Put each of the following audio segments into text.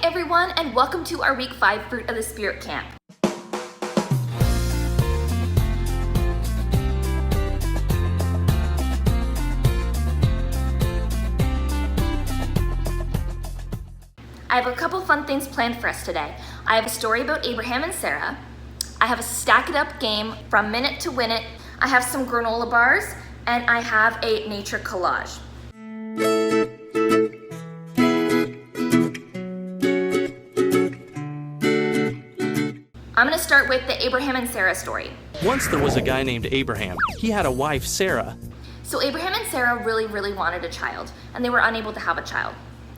everyone, and welcome to our Week 5 Fruit of the Spirit Camp. I have a couple fun things planned for us today. I have a story about Abraham and Sarah. I have a stack it up game from Minute to Win It. I have some granola bars, and I have a nature collage. I'm gonna start with the Abraham and Sarah story. Once there was a guy named Abraham. He had a wife, Sarah. So Abraham and Sarah really wanted a child, and they were unable to have a child.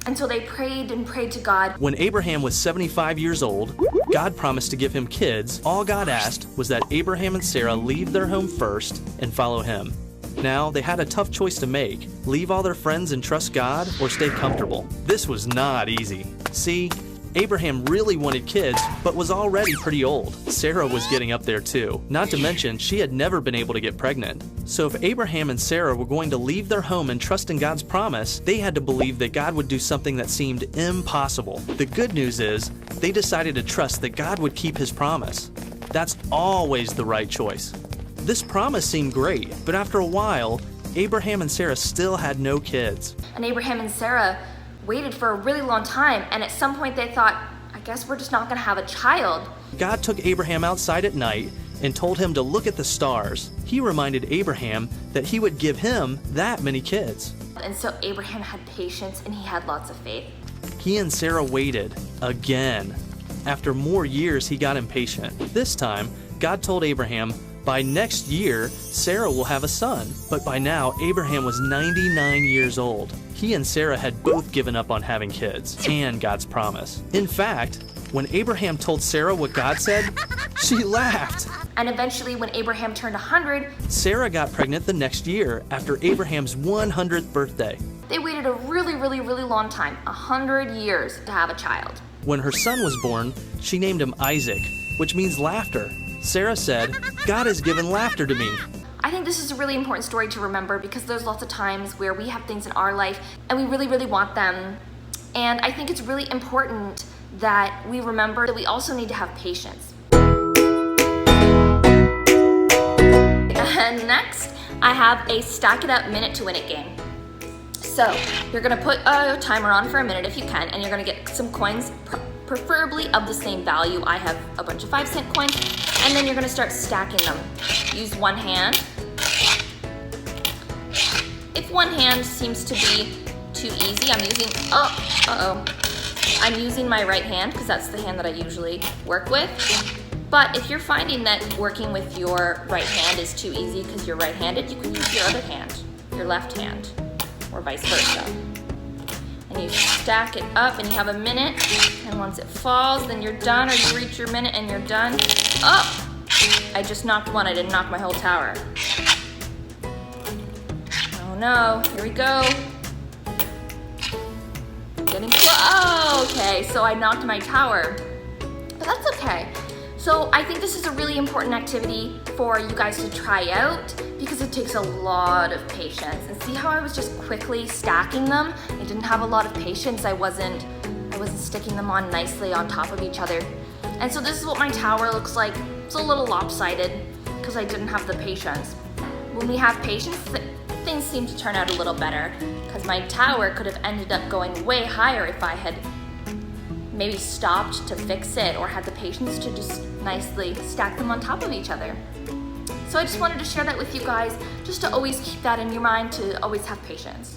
And so they prayed and prayed to God. When Abraham was 75 years old, God promised to give him kids. All God asked was that Abraham and Sarah leave their home first and follow him. Now, they had a tough choice to make. Leave all their friends and trust God, or stay comfortable. This was not easy. See, Abraham really wanted kids, but was already pretty old. Sarah was getting up there too. Not to mention, she had never been able to get pregnant. So if Abraham and Sarah were going to leave their home and trust in God's promise, they had to believe that God would do something that seemed impossible. The good news is, they decided to trust that God would keep his promise. That's always the right choice. This promise seemed great, but after a while, Abraham and Sarah still had no kids. And Abraham and Sarah waited for a really long time, and at some point they thought, I guess we're just not gonna have a child. God took Abraham outside at night and told him to look at the stars. He reminded Abraham that he would give him that many kids. And so Abraham had patience and he had lots of faith. He and Sarah waited again. After more years, he got impatient. This time, God told Abraham, by next year, Sarah will have a son. But by now, Abraham was 99 years old. He and Sarah had both given up on having kids and God's promise. In fact, when Abraham told Sarah what God said, she laughed. And eventually, when Abraham turned 100, Sarah got pregnant the next year after Abraham's 100th birthday. They waited a really long time, 100 years, to have a child. When her son was born, she named him Isaac, which means laughter. Sarah said, God has given laughter to me. I think this is a really important story to remember because there's lots of times where we have things in our life and we really want them. And I think it's really important that we remember that we also need to have patience. And next, I have a stack it up minute to win it game. So you're gonna put a timer on for a minute if you can, and you're gonna get some coins, preferably of the same value. I have a bunch of 5-cent coins, and then you're gonna start stacking them. Use one hand. If one hand seems to be too easy, I'm using my right hand because that's the hand that I usually work with. But if you're finding that working with your right hand is too easy because you're right-handed, you can use your other hand, your left hand, or vice versa. And you stack it up and you have a minute, and once it falls, then you're done, or you reach your minute and you're done. Oh! I just knocked one, I didn't knock my whole tower. Oh no, here we go. Getting close. Oh, okay, so I knocked my tower, but that's okay. So I think this is a really important activity for you guys to try out because it takes a lot of patience. And see how I was just quickly stacking them? I didn't have a lot of patience. I wasn't sticking them on nicely on top of each other. And so this is what my tower looks like. It's a little lopsided because I didn't have the patience. When we have patience, things seem to turn out a little better because my tower could have ended up going way higher if I had maybe stopped to fix it or had the patience to just nicely stack them on top of each other. So I just wanted to share that with you guys, just to always keep that in your mind, to always have patience.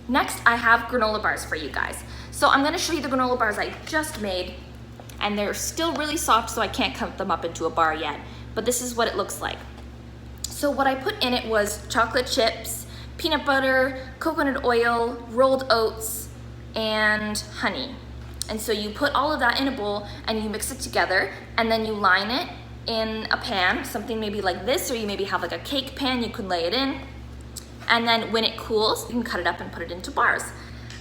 Next, I have granola bars for you guys. So I'm gonna show you the granola bars I just made, and they're still really soft, so I can't cut them up into a bar yet, but this is what it looks like. So what I put in it was chocolate chips, peanut butter, coconut oil, rolled oats, and honey. And so you put all of that in a bowl and you mix it together, and then you line it in a pan, something maybe like this, or you maybe have like a cake pan, you can lay it in. And then when it cools, you can cut it up and put it into bars.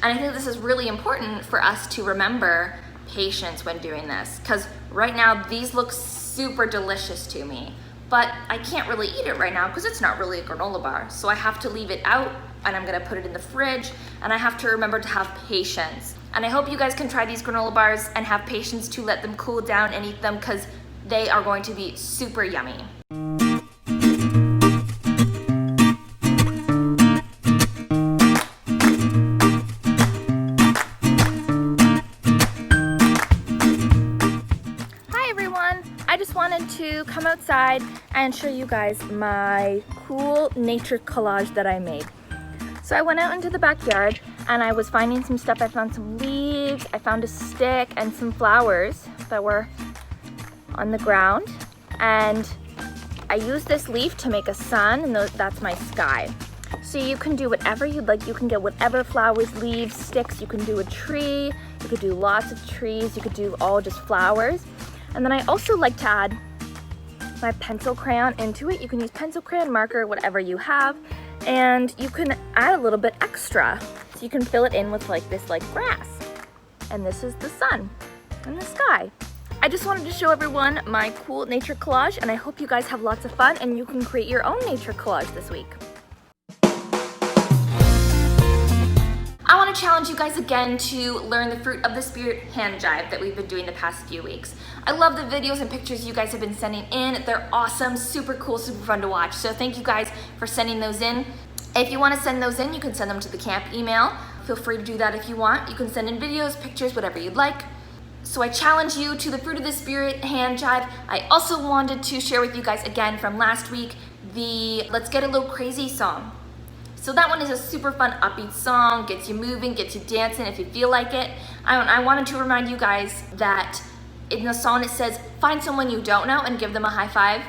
And I think this is really important for us to remember patience when doing this, because right now these look super delicious to me, but I can't really eat it right now because it's not really a granola bar. So I have to leave it out and I'm gonna put it in the fridge, and I have to remember to have patience. And I hope you guys can try these granola bars and have patience to let them cool down and eat them, because they are going to be super yummy. I just wanted to come outside and show you guys my cool nature collage that I made. So I went out into the backyard and I was finding some stuff. I found some leaves, I found a stick and some flowers that were on the ground. And I used this leaf to make a sun, and that's my sky. So you can do whatever you'd like. You can get whatever flowers, leaves, sticks. You can do a tree, you could do lots of trees, you could do all just flowers. And then I also like to add my pencil crayon into it. You can use pencil crayon, marker, whatever you have, and you can add a little bit extra. So you can fill it in with like this grass. And this is the sun and the sky. I just wanted to show everyone my cool nature collage, and I hope you guys have lots of fun and you can create your own nature collage this week. I want to challenge you guys again to learn the Fruit of the Spirit hand jive that we've been doing the past few weeks. I love the videos and pictures you guys have been sending in. They're awesome, super cool, super fun to watch. So thank you guys for sending those in. If you want to send those in, you can send them to the camp email. Feel free to do that if you want. You can send in videos, pictures, whatever you'd like. So I challenge you to the Fruit of the Spirit hand jive. I also wanted to share with you guys again from last week the Let's Get a Little Crazy song. So that one is a super fun upbeat song, gets you moving, gets you dancing if you feel like it. I wanted to remind you guys that in the song it says, find someone you don't know and give them a high five.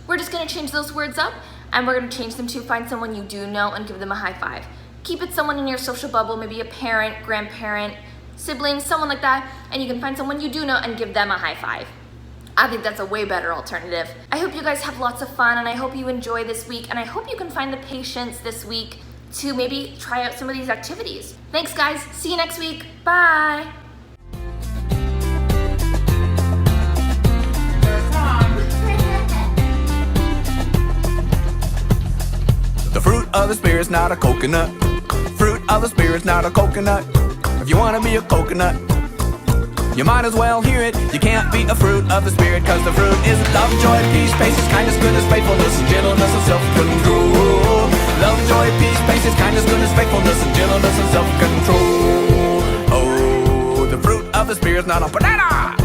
We're just gonna change those words up, and we're gonna change them to find someone you do know and give them a high five. Keep it someone in your social bubble, maybe a parent, grandparent, sibling, someone like that, and you can find someone you do know and give them a high five. I think that's a way better alternative. I hope you guys have lots of fun, and I hope you enjoy this week, and I hope you can find the patience this week to maybe try out some of these activities. Thanks guys, see you next week, bye. The fruit of the Spirit's not a coconut. Fruit of the Spirit's not a coconut. If you wanna be a coconut, you might as well hear it. You can't be a fruit of the Spirit, cause the fruit is love, joy, peace, patience, kindness, goodness, faithfulness, and gentleness, and self-control. Love, joy, peace, patience, kindness, goodness, faithfulness, and gentleness, and self-control. Oh, the fruit of the Spirit's not a banana.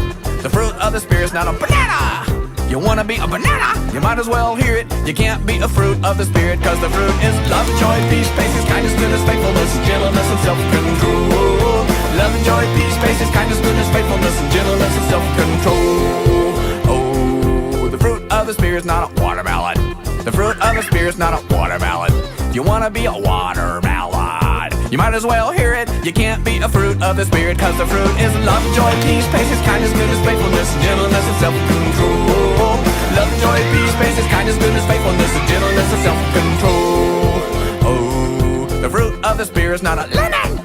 The fruit of the Spirit's not a banana. You wanna be a banana? You might as well hear it. You can't be a fruit of the Spirit, cause the fruit is love, joy, peace, patience, kindness, goodness, faithfulness, and gentleness, and self-control. Love, joy, peace, patience, kindness, goodness, faithfulness, and gentleness, and self-control. Oh, the fruit of the Spirit's not a watermelon. The fruit of the Spirit's not a watermelon. If you wanna be a watermelon, you might as well hear it. You can't be a fruit of the Spirit, cause the fruit is love, joy, peace, patience, kindness, goodness, faithfulness, and gentleness, and self-control. Love, joy, peace, patience, kindness, goodness, faithfulness, and gentleness, and self-control. Oh, the fruit of the Spirit's not a lemon.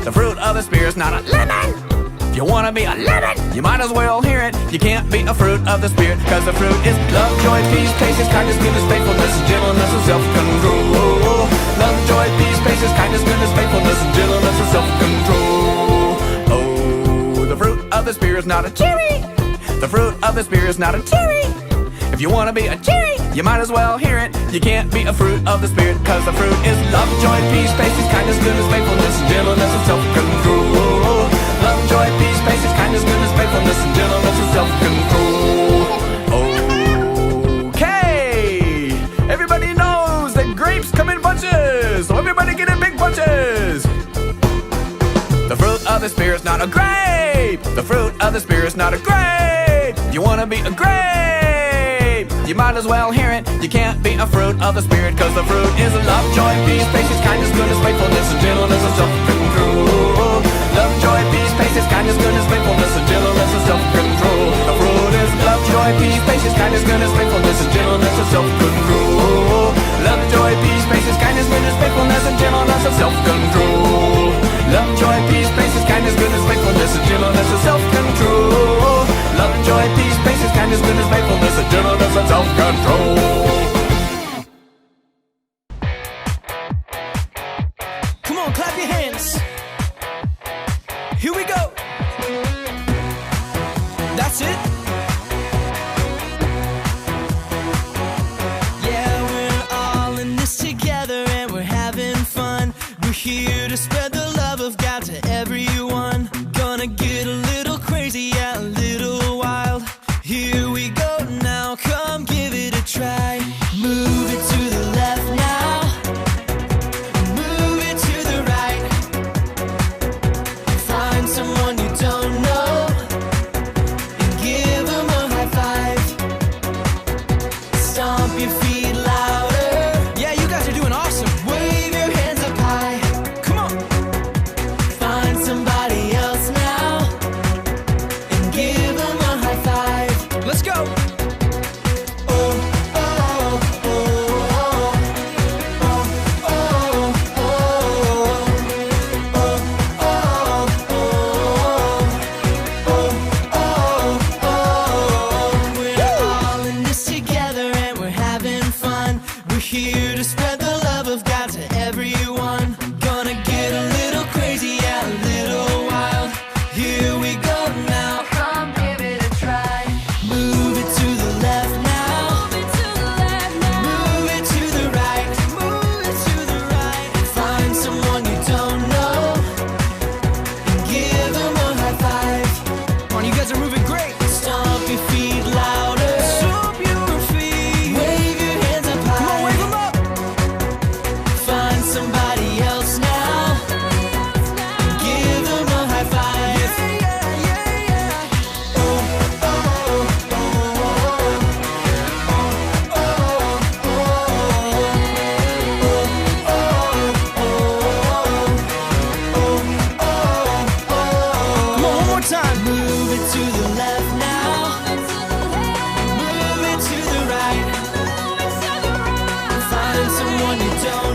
The fruit of the Spirit's not a lemon. If you wanna be a lemon, you might as well hear it. You can't be a fruit of the Spirit, cause the fruit is love, joy, peace, patience, kindness, goodness, faithfulness, and gentleness, and self-control. Love, joy, peace, patience, kindness, goodness, faithfulness, and gentleness, and self-control. Oh, the fruit of the Spirit's not a cherry. The fruit of the Spirit's not a cherry. If you wanna be a cherry, you might as well hear it. You can't be a fruit of the Spirit, cause the fruit is love, joy, peace, patience, kindness, goodness, faithfulness, and gentleness, and self-control. Love, joy, peace, patience, kindness, goodness, faithfulness, and gentleness, and self-control. Okay! Everybody knows that grapes come in bunches, so everybody get in big bunches. The fruit of the Spirit's not a grape. The fruit of the Spirit's not a grape. You wanna be a grape, you might as well hear it. You can't be a fruit of the Spirit, cause the fruit is love, joy, peace, patience, kindness, goodness, faithfulness, and gentleness, and self-control. Love, joy, peace, patience, kindness, goodness, faithfulness, and gentleness, and self-control. The fruit is love, joy, peace, patience, kindness, goodness, faithfulness, and gentleness, and self-control. Love, joy, peace, patience, kindness, goodness, faithfulness, and gentleness, and self-control. Love, joy, peace, patience, kindness, goodness, faithfulness, and gentleness, and self-control. Love, joy, peace, patience, kindness, goodness, faithfulness, and gentleness, and self-control. clap your hands. Here we go. That's it. Yeah, we're all in this together and we're having fun. We're here to spread the love of God to everyone. Gonna get a little crazy, yeah, a little wild. Here we go now, come give it a try. Move it to the left now. Move it to the right. Find someone you don't know and give them a high five. Stomp your feet louder. Yeah, you guys are doing awesome. Wave your hands up high. Come on. Find somebody else now and give them a high five. Let's go. Here to spread the love of God to everyone. Gonna get a little crazy, yeah, a little wild. Here we go now. Come give it a try. Move it to the left now. Move it to the left now. Move it to the right. Move it to the right. Find someone you don't know and give them a high five. Come on, you guys are moving great. Stomp your feet louder. Stomp your feet. Wave your hands up high. Come on, wave them up. Find somebody else now. Give them a high five. Yeah, yeah, yeah, yeah. Oh, oh, oh, oh, oh, oh, oh, Come on, one more time. Move it to the left now. Move it to the right. Find someone you don't